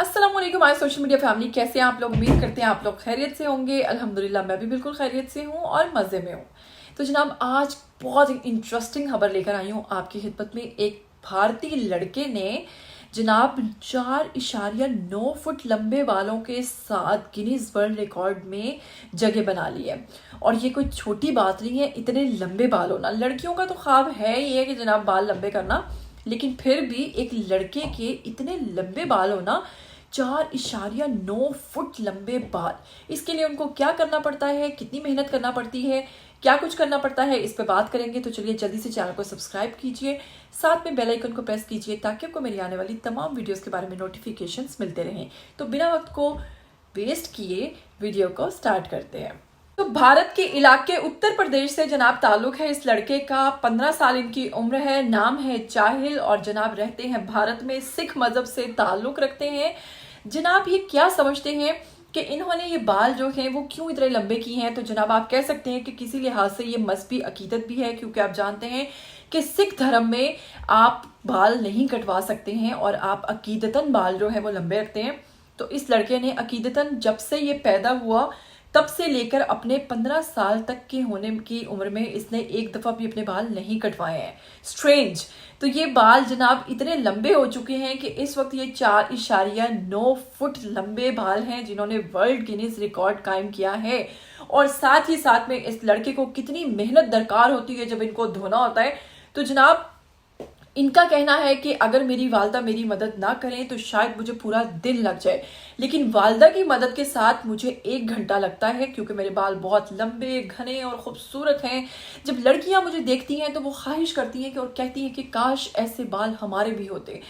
अस्सलाम वालेकुम हमारे सोशल मीडिया फैमिली, कैसे हैं आप लोग? उम्मीद करते हैं आप लोग खैरियत से होंगे। अल्हम्दुलिल्लाह मैं भी बिल्कुल खैरियत से हूँ और मज़े में हूँ। तो जनाब आज बहुत ही इंटरेस्टिंग खबर लेकर आई हूँ आपकी खिदमत में। एक भारतीय लड़के ने जनाब 4.9 फुट लंबे बालों के साथ गिनीज वर्ल्ड रिकॉर्ड में जगह बना ली है। और ये कोई छोटी बात नहीं है, इतने लंबे बाल होना। लड़कियों का तो ख्वाब है ही है कि जनाब बाल लंबे करना, लेकिन फिर भी एक लड़के के इतने लंबे बाल होना, 4.9 फुट लंबे बाल। इसके लिए उनको क्या करना पड़ता है, कितनी मेहनत करना पड़ती है, क्या कुछ करना पड़ता है, इस पे बात करेंगे। तो चलिए जल्दी से चैनल को सब्सक्राइब कीजिए, साथ में बेल आइकन को प्रेस कीजिए ताकि आपको मेरी आने वाली तमाम वीडियोस के बारे में नोटिफिकेशंस मिलते रहें। तो बिना वक्त को वेस्ट किए वीडियो को स्टार्ट करते हैं। तो भारत के इलाके उत्तर प्रदेश से जनाब ताल्लुक है इस लड़के का। 15 साल इनकी उम्र है, नाम है चाहिल और जनाब रहते हैं भारत में, सिख मजहब से ताल्लुक रखते हैं। जनाब ये क्या समझते हैं कि इन्होंने ये बाल जो हैं वो क्यों इतने लंबे किए हैं? तो जनाब आप कह सकते हैं कि किसी लिहाज से ये मजहबी अकीदत भी है, क्योंकि आप जानते हैं कि सिख धर्म में आप बाल नहीं कटवा सकते हैं और आप अकीदतन बाल जो है वो लंबे रखते हैं। तो इस लड़के ने अकीदतन जब से ये पैदा हुआ तब से लेकर अपने 15 साल तक के होने की उम्र में इसने एक दफ़ा भी अपने बाल नहीं कटवाए हैं। स्ट्रेंज। तो ये बाल जनाब इतने लंबे हो चुके हैं कि इस वक्त ये 4.9 फुट लंबे बाल हैं जिन्होंने वर्ल्ड गिनीज रिकॉर्ड कायम किया है। और साथ ही साथ में इस लड़के को कितनी मेहनत दरकार होती है जब इनको धोना होता है। तो जनाब इनका कहना है कि अगर मेरी वालदा मेरी मदद ना करें तो शायद मुझे पूरा दिन लग जाए, लेकिन वालदा की मदद के साथ मुझे 1 घंटा लगता है, क्योंकि मेरे बाल बहुत लंबे घने और खूबसूरत हैं। जब लड़कियां मुझे देखती हैं तो वो ख्वाहिश करती हैं कि और कहती हैं कि काश ऐसे बाल हमारे भी होते।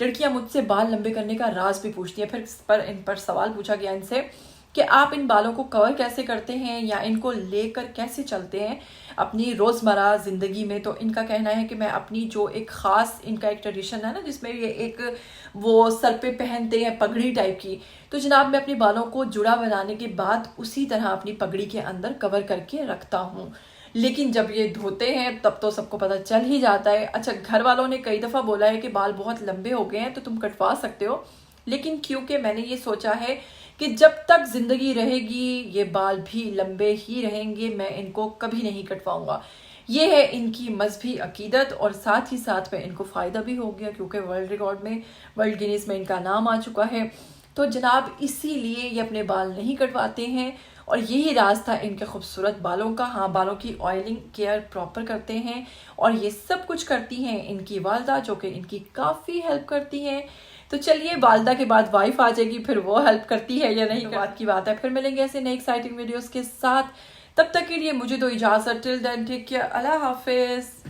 लड़कियां मुझसे बाल लंबे करने का राज भी पूछती हैं। फिर इन पर सवाल पूछा गया इनसे कि आप इन बालों को कवर कैसे करते हैं या इनको लेकर कैसे चलते हैं अपनी रोज़मर्रा ज़िंदगी में। तो इनका कहना है कि मैं अपनी जो एक ख़ास इनका एक ट्रेडिशन है ना, जिसमें ये एक वो सर पे पहनते हैं पगड़ी टाइप की, तो जनाब मैं अपने बालों को जुड़ा बनाने के बाद उसी तरह अपनी पगड़ी के अंदर कवर करके रखता हूँ। लेकिन जब ये धोते हैं तब तो सबको पता चल ही जाता है। अच्छा, घर वालों ने कई दफ़ा बोला है कि बाल बहुत लंबे हो गए हैं तो तुम कटवा सकते हो, लेकिन क्योंकि मैंने ये सोचा है कि जब तक ज़िंदगी रहेगी ये बाल भी लंबे ही रहेंगे, मैं इनको कभी नहीं कटवाऊंगा। ये है इनकी मजहबी अकीदत और साथ ही साथ में इनको फ़ायदा भी हो गया क्योंकि वर्ल्ड रिकॉर्ड में, वर्ल्ड गिनीज में इनका नाम आ चुका है। तो जनाब इसीलिए ये अपने बाल नहीं कटवाते हैं और यही राज था इनके खूबसूरत बालों का। हाँ, बालों की ऑयलिंग केयर प्रॉपर करते हैं और ये सब कुछ करती हैं इनकी वालदा, जो कि इनकी काफ़ी हेल्प करती हैं। तो चलिए, वालदा के बाद वाइफ आ जाएगी, फिर वो हेल्प करती है या नहीं, बात की बात है। फिर मिलेंगे ऐसे नए एक्साइटिंग वीडियोस के साथ। तब तक के लिए मुझे तो इजाज़त। टिल देन टेक केयर, अल्लाह हाफिज़।